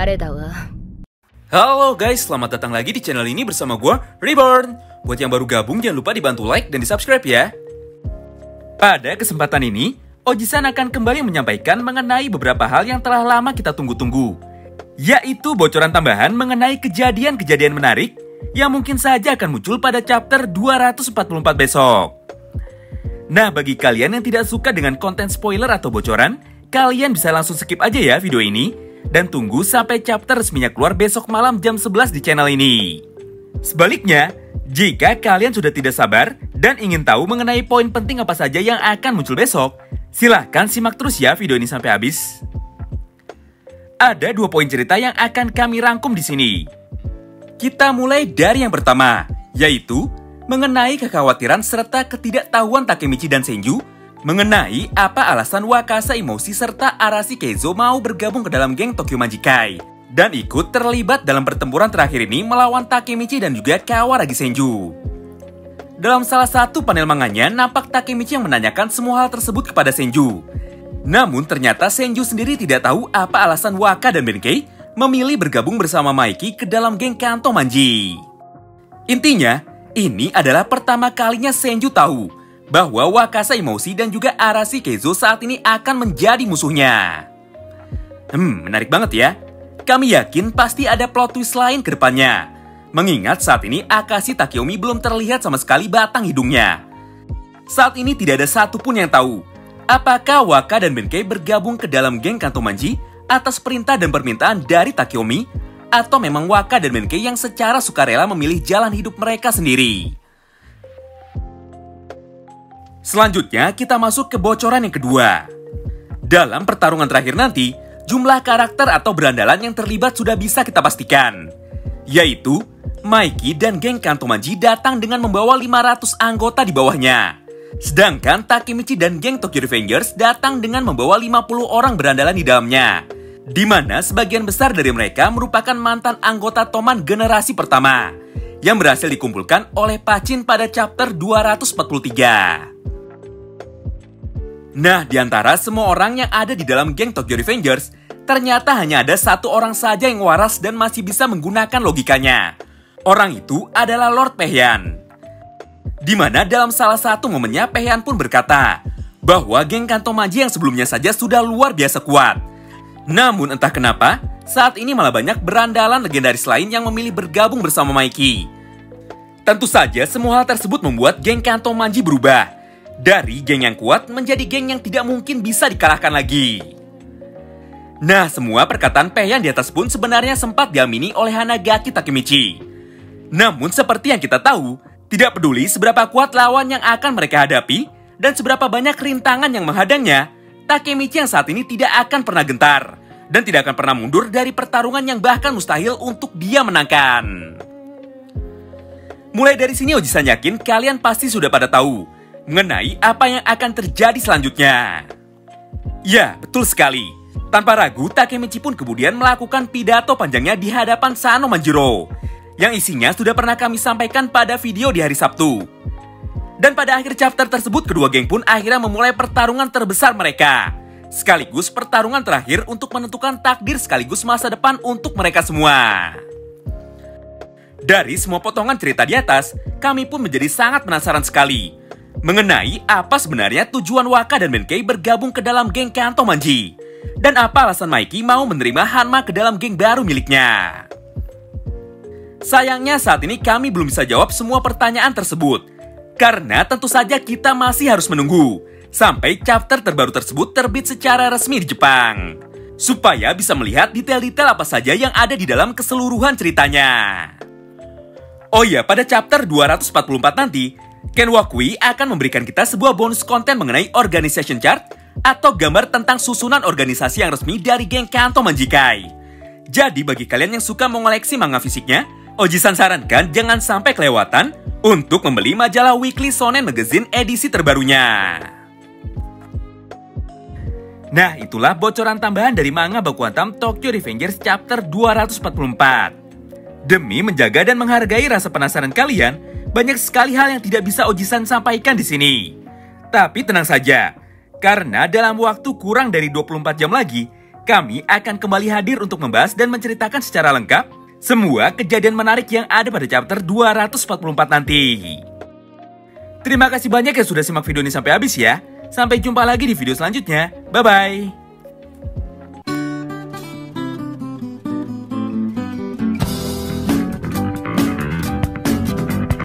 誰だわ。 Halo guys, selamat datang lagi di channel ini bersama gue, Reborn. Buat yang baru gabung, jangan lupa dibantu like dan di-subscribe ya. Pada kesempatan ini, Oji-san akan kembali menyampaikan mengenai beberapa hal yang telah lama kita tunggu-tunggu, yaitu bocoran tambahan mengenai kejadian-kejadian menarik yang mungkin saja akan muncul pada chapter 244 besok. Nah, bagi kalian yang tidak suka dengan konten spoiler atau bocoran, kalian bisa langsung skip aja ya video ini dan tunggu sampai chapter resminya keluar besok malam jam 11 di channel ini. Sebaliknya, jika kalian sudah tidak sabar dan ingin tahu mengenai poin penting apa saja yang akan muncul besok, silahkan simak terus ya video ini sampai habis. Ada 2 poin cerita yang akan kami rangkum di sini. Kita mulai dari yang pertama, yaitu mengenai kekhawatiran serta ketidaktahuan Takemichi dan Senju mengenai apa alasan Wakasa Emosi serta Arashi Keizo mau bergabung ke dalam geng Tokyo Majikai dan ikut terlibat dalam pertempuran terakhir ini melawan Takemichi dan juga Kawaragi Senju. Dalam salah satu panel manganya, nampak Takemichi yang menanyakan semua hal tersebut kepada Senju. Namun ternyata Senju sendiri tidak tahu apa alasan Waka dan Benkei memilih bergabung bersama Maiki ke dalam geng Kanto Manji. Intinya, ini adalah pertama kalinya Senju tahu bahwa Wakasa Emosi dan juga Arashi Keizo saat ini akan menjadi musuhnya. Menarik banget ya. Kami yakin pasti ada plot twist lain ke depannya. Mengingat saat ini Akashi Takeomi belum terlihat sama sekali batang hidungnya. Saat ini tidak ada satupun yang tahu apakah Waka dan Benkei bergabung ke dalam geng Kanto Manji atas perintah dan permintaan dari Takeomi, atau memang Waka dan Benkei yang secara sukarela memilih jalan hidup mereka sendiri. Selanjutnya kita masuk ke bocoran yang kedua. Dalam pertarungan terakhir nanti, jumlah karakter atau berandalan yang terlibat sudah bisa kita pastikan, yaitu Maiki dan geng Kanto Manji datang dengan membawa 500 anggota di bawahnya. Sedangkan Takemichi dan geng Tokyo Revengers datang dengan membawa 50 orang berandalan di dalamnya, di mana sebagian besar dari mereka merupakan mantan anggota Toman generasi pertama yang berhasil dikumpulkan oleh Pachin pada chapter 243. Nah, di antara semua orang yang ada di dalam geng Tokyo Revengers, ternyata hanya ada satu orang saja yang waras dan masih bisa menggunakan logikanya. Orang itu adalah Lord Pehyan. Di mana dalam salah satu momennya Pehyan pun berkata bahwa geng Kanto Manji yang sebelumnya saja sudah luar biasa kuat. Namun entah kenapa, saat ini malah banyak berandalan legendaris lain yang memilih bergabung bersama Maiki. Tentu saja semua hal tersebut membuat geng Kanto Manji berubah dari geng yang kuat menjadi geng yang tidak mungkin bisa dikalahkan lagi. Nah, semua perkataan Pehyan di atas pun sebenarnya sempat diamini oleh Hanagaki Takemichi. Namun seperti yang kita tahu, tidak peduli seberapa kuat lawan yang akan mereka hadapi dan seberapa banyak rintangan yang menghadangnya, Takemichi yang saat ini tidak akan pernah gentar dan tidak akan pernah mundur dari pertarungan yang bahkan mustahil untuk dia menangkan. Mulai dari sini Oji-san yakin kalian pasti sudah pada tahu mengenai apa yang akan terjadi selanjutnya. Ya, betul sekali. Tanpa ragu, Takemichi pun kemudian melakukan pidato panjangnya di hadapan Sano Manjiro, yang isinya sudah pernah kami sampaikan pada video di hari Sabtu. Dan pada akhir chapter tersebut, kedua geng pun akhirnya memulai pertarungan terbesar mereka, sekaligus pertarungan terakhir untuk menentukan takdir sekaligus masa depan untuk mereka semua. Dari semua potongan cerita di atas, kami pun menjadi sangat penasaran sekali mengenai apa sebenarnya tujuan Waka dan Benkei bergabung ke dalam geng Kanto Manji, dan apa alasan Maiki mau menerima Hanma ke dalam geng baru miliknya. Sayangnya saat ini kami belum bisa jawab semua pertanyaan tersebut, karena tentu saja kita masih harus menunggu sampai chapter terbaru tersebut terbit secara resmi di Jepang, supaya bisa melihat detail-detail apa saja yang ada di dalam keseluruhan ceritanya. Oh iya, pada chapter 244 nanti, Ken Wakui akan memberikan kita sebuah bonus konten mengenai organization chart atau gambar tentang susunan organisasi yang resmi dari geng Kanto Manjikai. Jadi bagi kalian yang suka mengoleksi manga fisiknya, Oji-san sarankan jangan sampai kelewatan untuk membeli majalah Weekly Shonen Magazine edisi terbarunya. Nah, itulah bocoran tambahan dari manga Baku Hantam Tokyo Revengers chapter 244. Demi menjaga dan menghargai rasa penasaran kalian, banyak sekali hal yang tidak bisa Oji-san sampaikan di sini. Tapi tenang saja, karena dalam waktu kurang dari 24 jam lagi, kami akan kembali hadir untuk membahas dan menceritakan secara lengkap semua kejadian menarik yang ada pada chapter 244 nanti. Terima kasih banyak yang sudah simak video ini sampai habis ya. Sampai jumpa lagi di video selanjutnya. Bye-bye.